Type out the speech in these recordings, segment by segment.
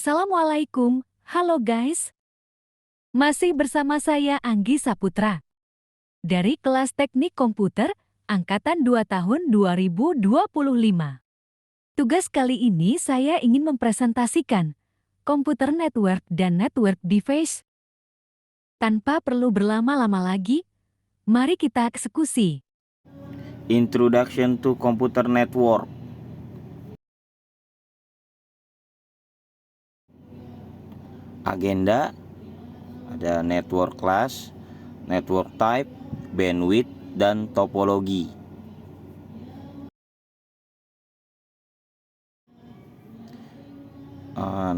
Assalamualaikum, halo guys. Masih bersama saya Anggi Saputra. Dari kelas Teknik Komputer, Angkatan 2 tahun 2025. Tugas kali ini saya ingin mempresentasikan komputer network dan network device. Tanpa perlu berlama-lama lagi, mari kita eksekusi. Introduction to Computer Network. Agenda ada network class, network type, bandwidth, dan topologi.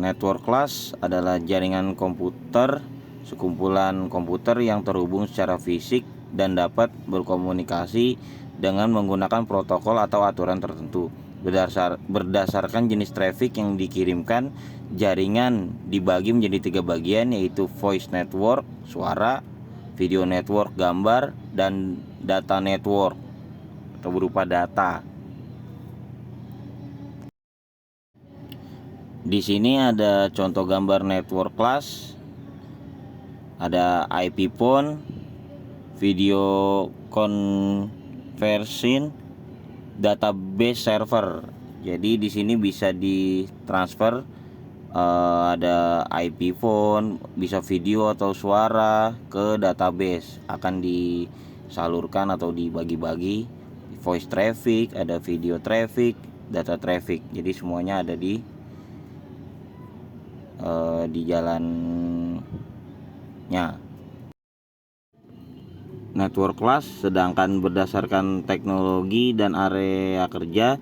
Network class adalah jaringan komputer, sekumpulan komputer yang terhubung secara fisik dan dapat berkomunikasi dengan menggunakan protokol atau aturan tertentu. Berdasarkan jenis traffic yang dikirimkan, jaringan dibagi menjadi 3 bagian, yaitu voice network, suara, video network, gambar, dan data network atau berupa data. Di sini ada contoh gambar network class, ada IP phone, video conversion, database server. Jadi di sini bisa ditransfer ada IP phone, bisa video atau suara ke database, akan disalurkan atau dibagi-bagi. Voice traffic, ada video traffic, data traffic. Jadi semuanya ada di jalannya. Network class, sedangkan berdasarkan teknologi dan area kerja,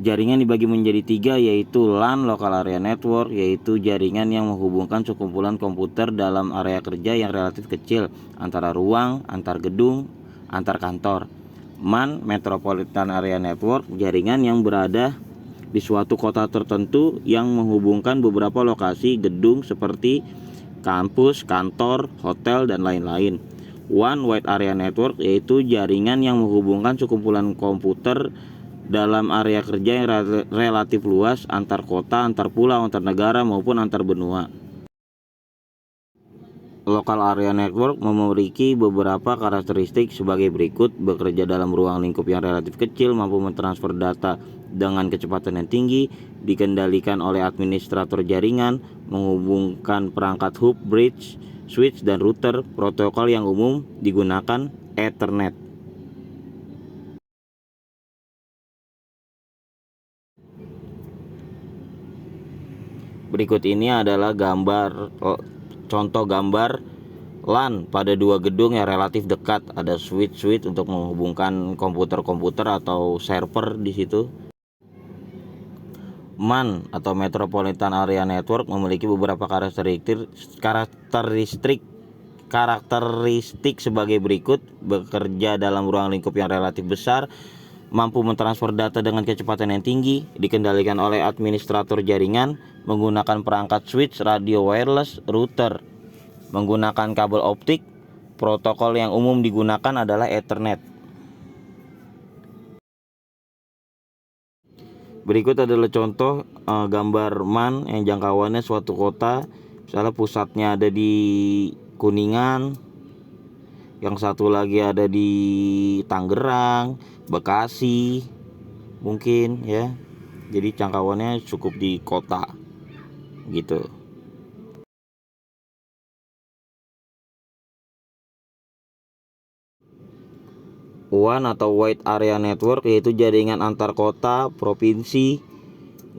jaringan dibagi menjadi 3, yaitu LAN, Local Area Network, yaitu jaringan yang menghubungkan sekumpulan komputer dalam area kerja yang relatif kecil antara ruang, antar gedung, antar kantor. MAN, Metropolitan Area Network, jaringan yang berada di suatu kota tertentu yang menghubungkan beberapa lokasi gedung seperti kampus, kantor, hotel, dan lain-lain. One Wide Area Network, yaitu jaringan yang menghubungkan sekumpulan komputer dalam area kerja yang relatif luas antar kota, antar pulau, antar negara, maupun antar benua. Local Area Network memiliki beberapa karakteristik sebagai berikut: bekerja dalam ruang lingkup yang relatif kecil, mampu mentransfer data dengan kecepatan yang tinggi, dikendalikan oleh administrator jaringan, menghubungkan perangkat hub, bridge, switch, dan router. Protokol yang umum digunakan Ethernet. Berikut ini adalah contoh gambar LAN pada 2 gedung yang relatif dekat. Ada switch untuk menghubungkan komputer-komputer atau server di situ. MAN atau Metropolitan Area Network memiliki beberapa karakteristik sebagai berikut: bekerja dalam ruang lingkup yang relatif besar, mampu mentransfer data dengan kecepatan yang tinggi, dikendalikan oleh administrator jaringan, menggunakan perangkat switch, radio wireless, router, menggunakan kabel optik. Protokol yang umum digunakan adalah Ethernet. Berikut adalah contoh gambar MAN yang jangkauannya suatu kota. Misalnya pusatnya ada di Kuningan, yang satu lagi ada di Tangerang, Bekasi, mungkin ya. Jadi jangkauannya cukup di kota gitu. WAN atau Wide Area Network, yaitu jaringan antar kota, provinsi,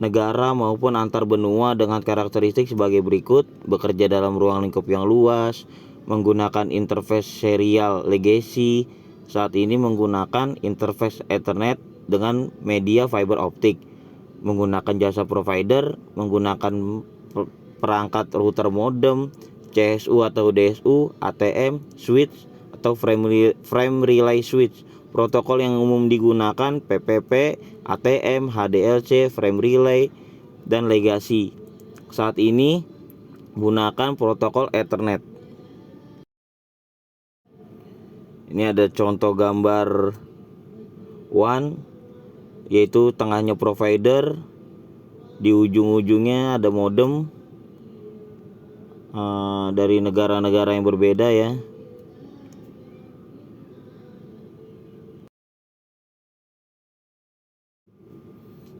negara, maupun antar benua dengan karakteristik sebagai berikut: bekerja dalam ruang lingkup yang luas, menggunakan interface serial legacy, saat ini menggunakan interface Ethernet dengan media fiber optik, menggunakan jasa provider, menggunakan perangkat router modem, CSU atau DSU, ATM, switch atau frame relay switch. Protokol yang umum digunakan PPP, ATM, HDLC, frame relay, dan legacy. Saat ini gunakan protokol Ethernet. Ini ada contoh gambar WAN, yaitu tengahnya provider, Di ujung-ujungnya ada modem dari negara-negara yang berbeda ya.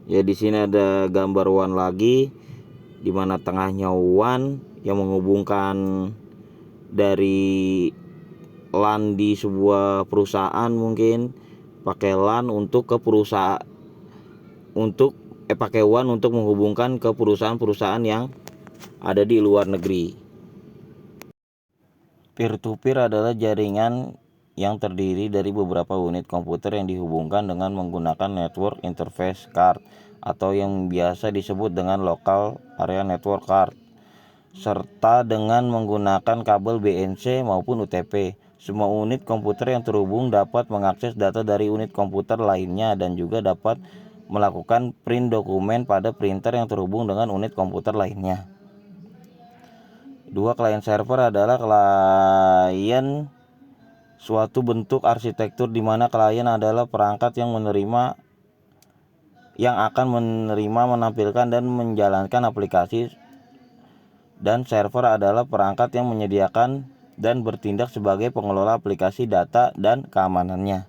Ya, di sini ada gambar WAN lagi, di mana tengahnya WAN yang menghubungkan dari LAN di sebuah perusahaan, mungkin pakai LAN untuk ke perusahaan pakai WAN untuk menghubungkan ke perusahaan-perusahaan yang ada di luar negeri. Peer-to-peer adalah jaringan yang terdiri dari beberapa unit komputer yang dihubungkan dengan menggunakan network interface card atau yang biasa disebut dengan local area network card, serta dengan menggunakan kabel BNC maupun UTP. Semua unit komputer yang terhubung dapat mengakses data dari unit komputer lainnya dan juga dapat melakukan print dokumen pada printer yang terhubung dengan unit komputer lainnya. Dua client server adalah klien suatu bentuk arsitektur di mana klien adalah perangkat yang akan menerima, menampilkan dan menjalankan aplikasi, dan server adalah perangkat yang menyediakan dan bertindak sebagai pengelola aplikasi, data, dan keamanannya.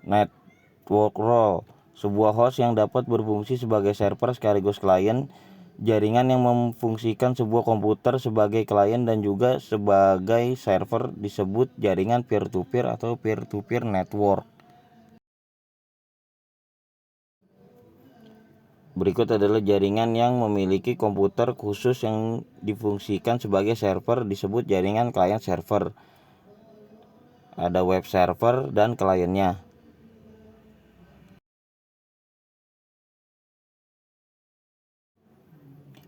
Network role, sebuah host yang dapat berfungsi sebagai server sekaligus klien jaringan yang memfungsikan sebuah komputer sebagai klien dan juga sebagai server disebut jaringan peer-to-peer atau peer-to-peer network. Berikut adalah jaringan yang memiliki komputer khusus yang difungsikan sebagai server disebut jaringan client server. Ada web server dan kliennya.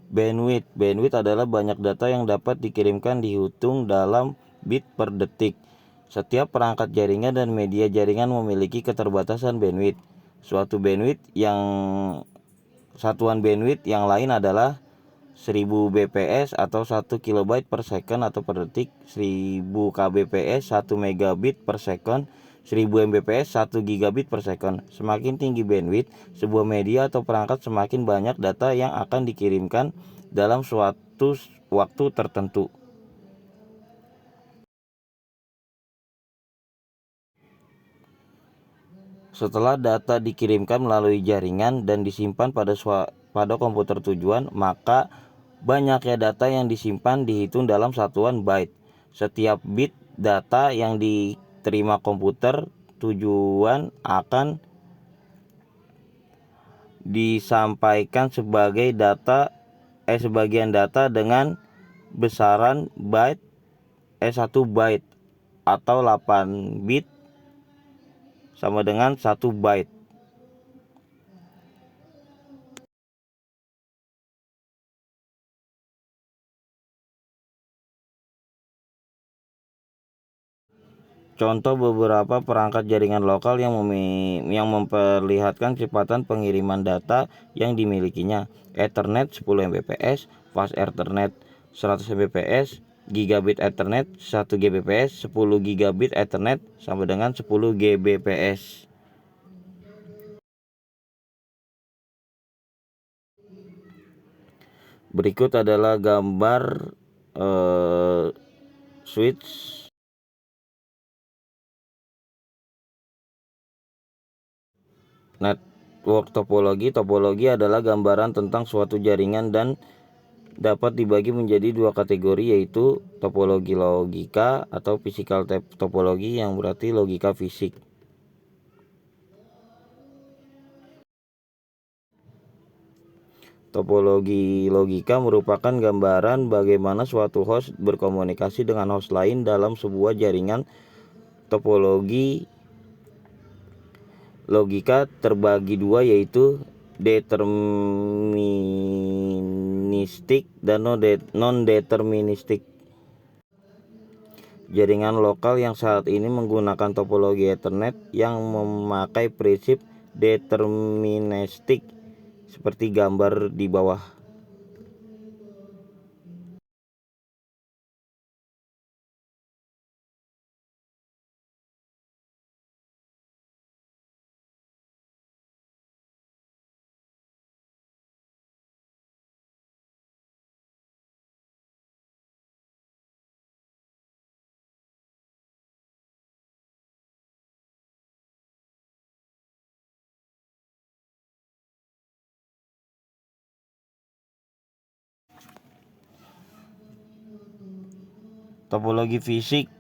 Bandwidth adalah banyak data yang dapat dikirimkan dihitung dalam bit per detik. Setiap perangkat jaringan dan media jaringan memiliki keterbatasan bandwidth. Satuan bandwidth yang lain adalah 1000 bps atau 1 kilobyte per second atau per detik, 1000 kbps 1 megabit per second, 1000 mbps 1 gigabit per second. Semakin tinggi bandwidth sebuah media atau perangkat, semakin banyak data yang akan dikirimkan dalam suatu waktu tertentu. Setelah data dikirimkan melalui jaringan dan disimpan pada komputer tujuan, maka banyaknya data yang disimpan dihitung dalam satuan byte. Setiap bit data yang diterima komputer tujuan akan disampaikan sebagian data dengan besaran 1 byte atau 8 bit sama dengan 1 byte. Contoh beberapa perangkat jaringan lokal yang memperlihatkan kecepatan pengiriman data yang dimilikinya: Ethernet 10 Mbps, Fast Ethernet 100 Mbps, Gigabit Ethernet 1 Gbps, 10 Gigabit Ethernet sama dengan 10 Gbps. Berikut adalah gambar switch. Network topologi adalah gambaran tentang suatu jaringan dan dapat dibagi menjadi dua kategori, yaitu topologi logika atau physical topologi, yang berarti logika fisik. Topologi logika merupakan gambaran bagaimana suatu host berkomunikasi dengan host lain dalam sebuah jaringan. Topologi logika terbagi dua, yaitu deterministik dan non-deterministik. Jaringan lokal yang saat ini menggunakan topologi Ethernet yang memakai prinsip deterministik seperti gambar di bawah. Topologi fisik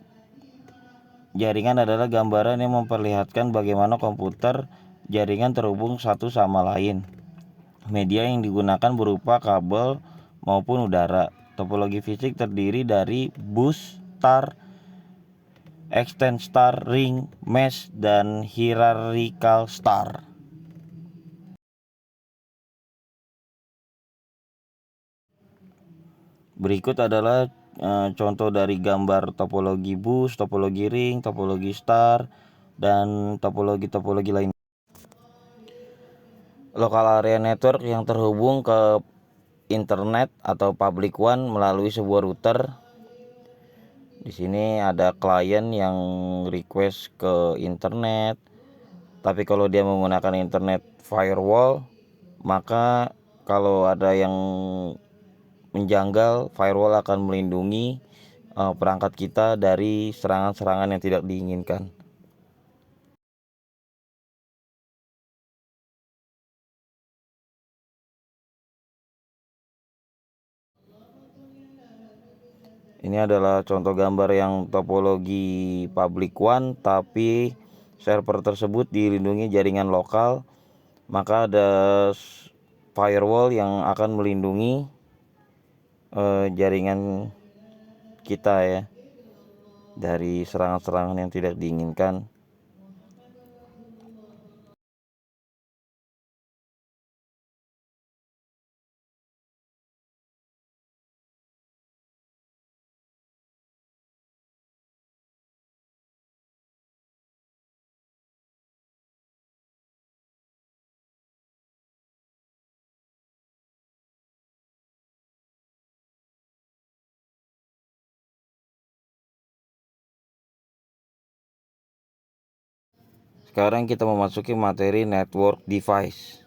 jaringan adalah gambaran yang memperlihatkan bagaimana komputer jaringan terhubung satu sama lain. Media yang digunakan berupa kabel maupun udara. Topologi fisik terdiri dari bus, star, extend star, ring, mesh, dan hierarchical star. Berikut adalah contoh dari gambar topologi bus, topologi ring, topologi star, dan topologi lain. Local area network yang terhubung ke internet atau public WAN melalui sebuah router. Di sini ada klien yang request ke internet, tapi kalau dia menggunakan internet firewall, maka kalau ada yang menjanggal, firewall akan melindungi perangkat kita dari serangan-serangan yang tidak diinginkan. Ini adalah contoh gambar yang topologi public WAN, tapi server tersebut dilindungi jaringan lokal, maka ada firewall yang akan melindungi jaringan kita ya dari serangan-serangan yang tidak diinginkan. Sekarang kita memasuki materi network device.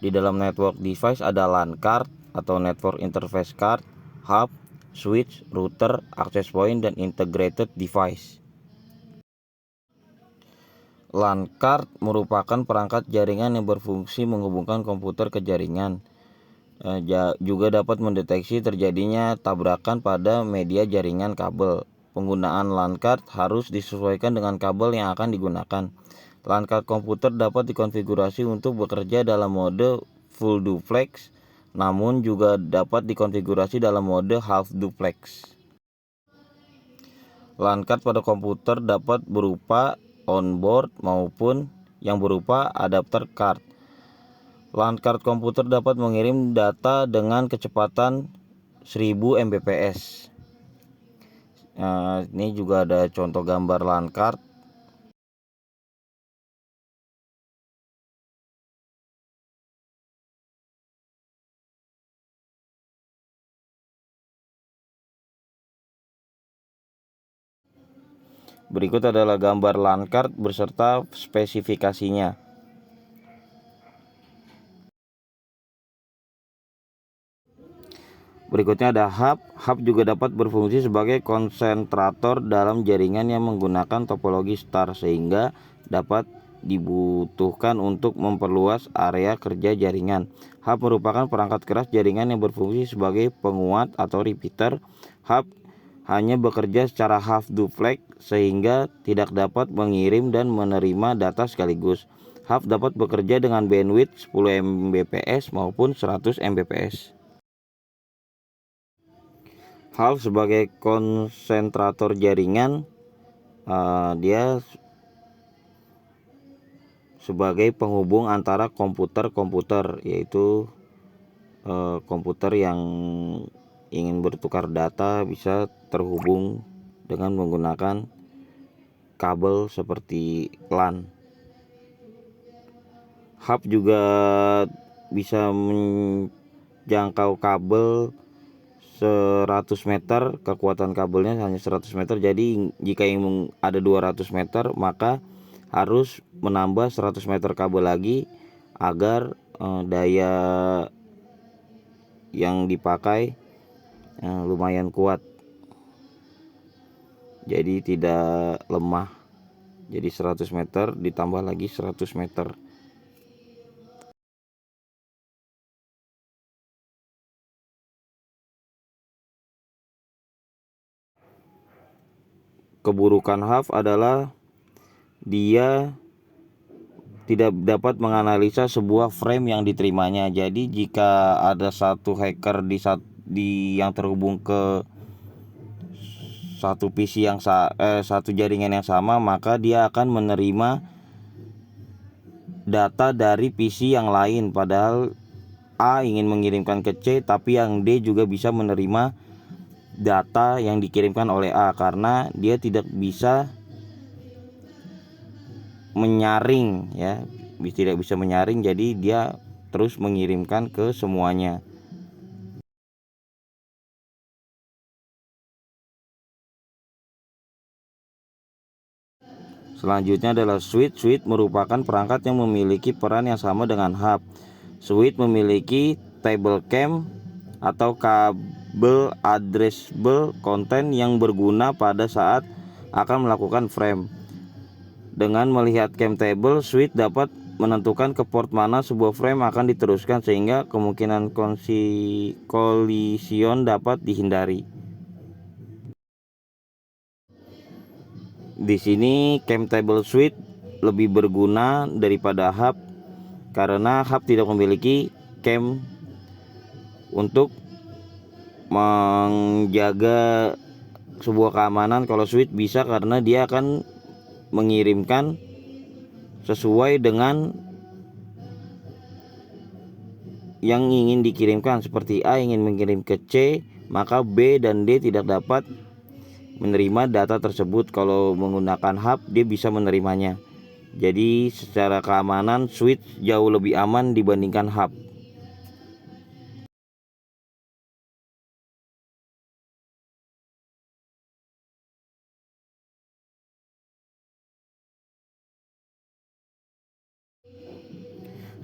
Di dalam network device ada LAN card atau network interface card, hub, switch, router, access point, dan integrated device. LAN card merupakan perangkat jaringan yang berfungsi menghubungkan komputer ke jaringan. Juga dapat mendeteksi terjadinya tabrakan pada media jaringan kabel. Penggunaan LAN card harus disesuaikan dengan kabel yang akan digunakan. LAN card komputer dapat dikonfigurasi untuk bekerja dalam mode full duplex, namun juga dapat dikonfigurasi dalam mode half duplex. LAN card pada komputer dapat berupa onboard maupun yang berupa adapter card. LAN card komputer dapat mengirim data dengan kecepatan 1000 Mbps. Ini juga ada contoh gambar LAN card. Berikut adalah gambar LAN card beserta spesifikasinya. Berikutnya ada hub. Hub juga dapat berfungsi sebagai konsentrator dalam jaringan yang menggunakan topologi star, sehingga dapat dibutuhkan untuk memperluas area kerja jaringan. Hub merupakan perangkat keras jaringan yang berfungsi sebagai penguat atau repeater. Hub hanya bekerja secara half duplex sehingga tidak dapat mengirim dan menerima data sekaligus. Hub dapat bekerja dengan bandwidth 10 Mbps maupun 100 Mbps. Hub sebagai konsentrator jaringan, dia sebagai penghubung antara komputer-komputer, yaitu komputer yang ingin bertukar data bisa terhubung dengan menggunakan kabel seperti LAN. Hub juga bisa menjangkau kabel 100 meter, kekuatan kabelnya hanya 100 meter. Jadi jika ingin ada 200 meter, maka harus menambah 100 meter kabel lagi agar daya yang dipakai lumayan kuat, jadi tidak lemah. Jadi 100 meter ditambah lagi 100 meter. keburukan hub adalah dia tidak dapat menganalisa sebuah frame yang diterimanya. Jadi jika ada satu hacker yang terhubung ke satu PC satu jaringan yang sama, maka dia akan menerima data dari PC yang lain, padahal A ingin mengirimkan ke C, tapi yang D juga bisa menerima data yang dikirimkan oleh A karena dia tidak bisa menyaring ya, tidak bisa menyaring, jadi dia terus mengirimkan ke semuanya. Selanjutnya adalah switch. Switch merupakan perangkat yang memiliki peran yang sama dengan hub. Switch memiliki table cam atau kabel addressable content yang berguna pada saat akan melakukan frame. Dengan melihat cam table, switch dapat menentukan ke port mana sebuah frame akan diteruskan sehingga kemungkinan kolision dapat dihindari. Di sini cam table switch lebih berguna daripada hub karena hub tidak memiliki cam untuk menjaga sebuah keamanan. Kalau switch bisa karena dia akan mengirimkan sesuai dengan yang ingin dikirimkan. Seperti A ingin mengirim ke C, maka B dan D tidak dapat menerima data tersebut. Kalau menggunakan hub, dia bisa menerimanya. Jadi secara keamanan switch jauh lebih aman dibandingkan hub.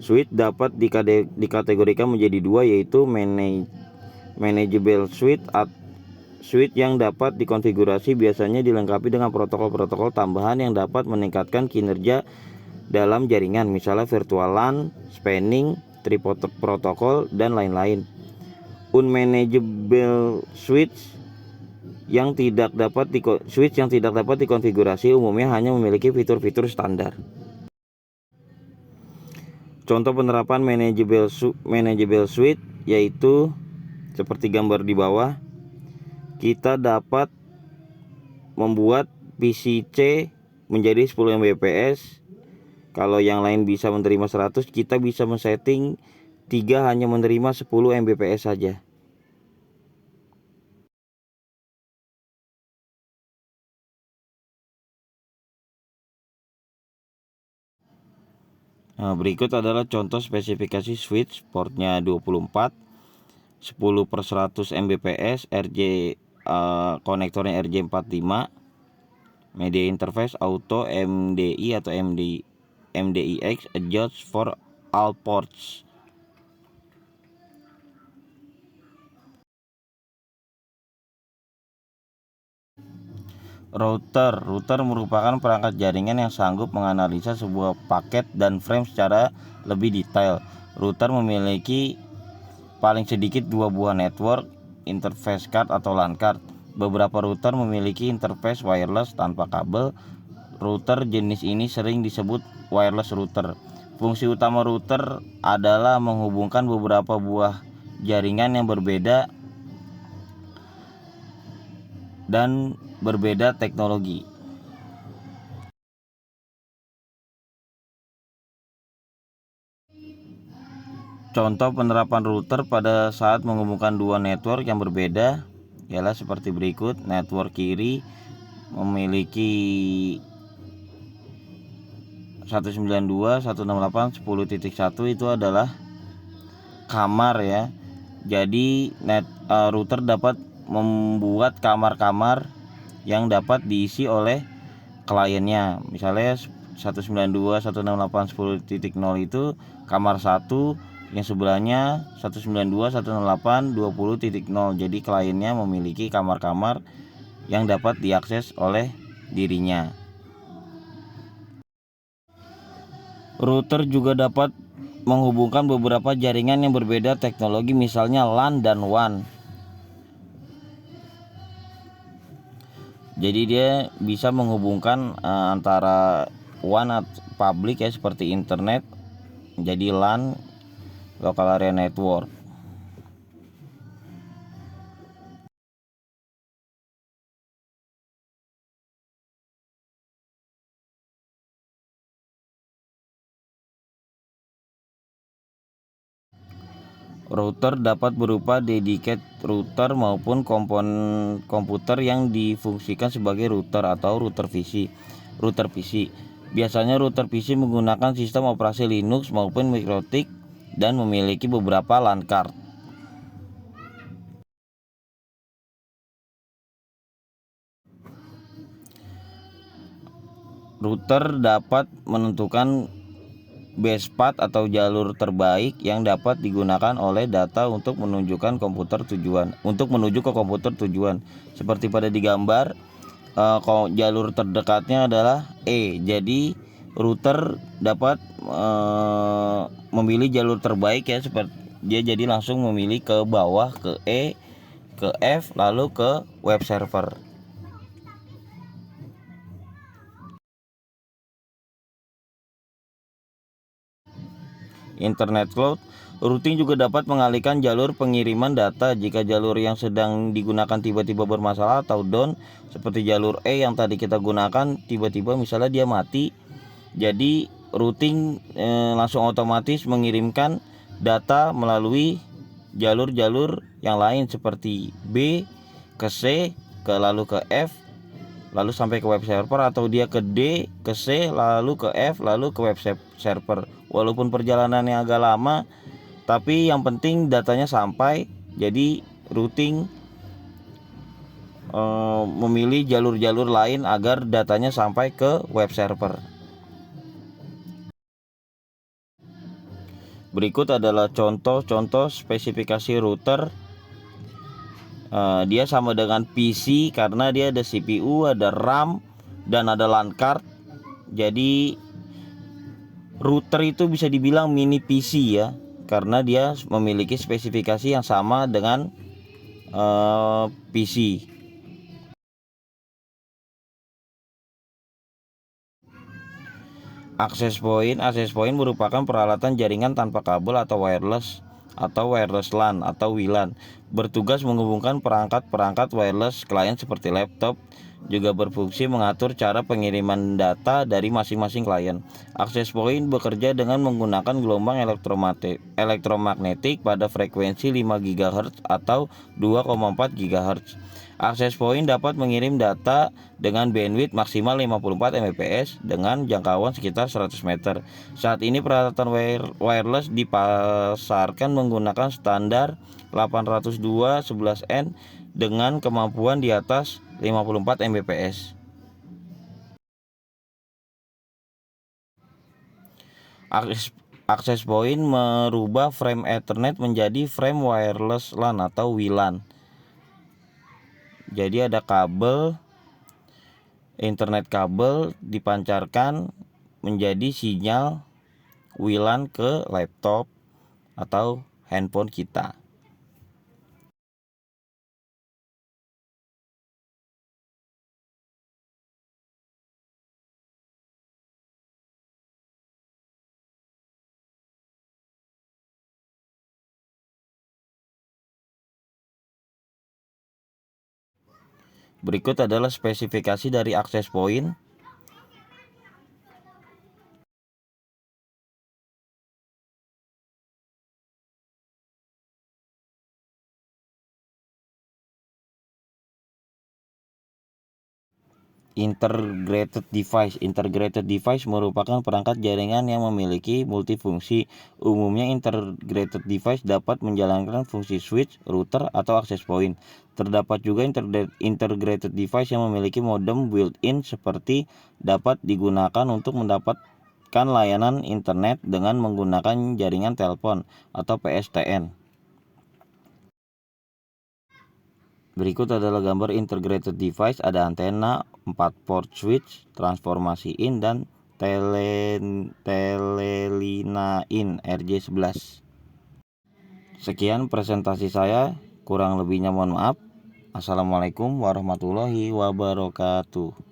Switch dapat dikategorikan menjadi dua, yaitu manageable switch. Switch yang dapat dikonfigurasi biasanya dilengkapi dengan protokol-protokol tambahan yang dapat meningkatkan kinerja dalam jaringan, misalnya virtual LAN, spanning, tree protokol, dan lain-lain. Unmanageable switch yang tidak dapat dikonfigurasi umumnya hanya memiliki fitur-fitur standar. Contoh penerapan manageable switch yaitu seperti gambar di bawah. Kita dapat membuat PC C menjadi 10 Mbps. Kalau yang lain bisa menerima 100, kita bisa men-setting 3 hanya menerima 10 Mbps saja. Nah, berikut adalah contoh spesifikasi switch. Portnya 24, 10/100 Mbps, konektornya RJ45, media interface auto MDI atau MDIX, adjust for all ports. Router merupakan perangkat jaringan yang sanggup menganalisa sebuah paket dan frame secara lebih detail. Router memiliki paling sedikit 2 buah network interface card atau LAN card. Beberapa router memiliki interface wireless tanpa kabel. Router jenis ini sering disebut wireless router. Fungsi utama router adalah menghubungkan beberapa buah jaringan yang berbeda dan berbeda teknologi. Contoh penerapan router pada saat menghubungkan dua network yang berbeda ialah seperti berikut. Network kiri memiliki 192.168.10.1 itu adalah kamar ya. Jadi router dapat membuat kamar-kamar yang dapat diisi oleh kliennya. Misalnya 192.168.10.0 itu kamar 1, yang sebelahnya 192.168.20.0. Jadi kliennya memiliki kamar-kamar yang dapat diakses oleh dirinya. Router juga dapat menghubungkan beberapa jaringan yang berbeda teknologi, misalnya LAN dan WAN. Jadi dia bisa menghubungkan antara WAN public ya seperti internet jadi LAN, local area network. Router dapat berupa dedicated router maupun komponen komputer yang difungsikan sebagai router atau router PC. Biasanya router PC menggunakan sistem operasi Linux maupun MikroTik dan memiliki beberapa LAN card. Router dapat menentukan base path atau jalur terbaik yang dapat digunakan oleh data untuk menuju ke komputer tujuan. Seperti pada digambar, jalur terdekatnya adalah E. Jadi router dapat memilih jalur terbaik ya, seperti dia jadi langsung memilih ke bawah, ke E, ke F, lalu ke web server. Internet Cloud routing juga dapat mengalihkan jalur pengiriman data jika jalur yang sedang digunakan tiba-tiba bermasalah atau down, seperti jalur E yang tadi kita gunakan tiba-tiba misalnya dia mati. Jadi routing langsung otomatis mengirimkan data melalui jalur-jalur yang lain seperti B ke C lalu ke F lalu sampai ke web server, atau dia ke D ke C lalu ke F lalu ke web server. Walaupun perjalanannya agak lama, tapi yang penting datanya sampai. Jadi routing memilih jalur-jalur lain agar datanya sampai ke web server. Berikut adalah contoh-contoh spesifikasi router. Dia sama dengan PC karena dia ada CPU, ada RAM, dan ada LAN card. Jadi router itu bisa dibilang mini PC ya, karena dia memiliki spesifikasi yang sama dengan PC. Access point merupakan peralatan jaringan tanpa kabel atau wireless LAN atau WLAN, bertugas menghubungkan perangkat-perangkat wireless klien seperti laptop, juga berfungsi mengatur cara pengiriman data dari masing-masing klien. Access point bekerja dengan menggunakan gelombang elektromagnetik pada frekuensi 5 GHz atau 2,4 GHz. Access point dapat mengirim data dengan bandwidth maksimal 54 Mbps dengan jangkauan sekitar 100 meter. Saat ini peralatan wireless dipasarkan menggunakan standar 802.11n dengan kemampuan di atas 54 Mbps. Access point merubah frame Ethernet menjadi frame wireless LAN atau WLAN. Jadi ada kabel internet, kabel dipancarkan menjadi sinyal WLAN ke laptop atau handphone kita. Berikut adalah spesifikasi dari access point. Integrated device merupakan perangkat jaringan yang memiliki multifungsi. Umumnya integrated device dapat menjalankan fungsi switch, router, atau access point. Terdapat juga integrated device yang memiliki modem built-in, seperti dapat digunakan untuk mendapatkan layanan internet dengan menggunakan jaringan telepon atau PSTN. Berikut adalah gambar integrated device. Ada antena, 4 port switch, transformasi in, dan telelina in RJ11. Sekian presentasi saya, kurang lebihnya mohon maaf. Assalamualaikum warahmatullahi wabarakatuh.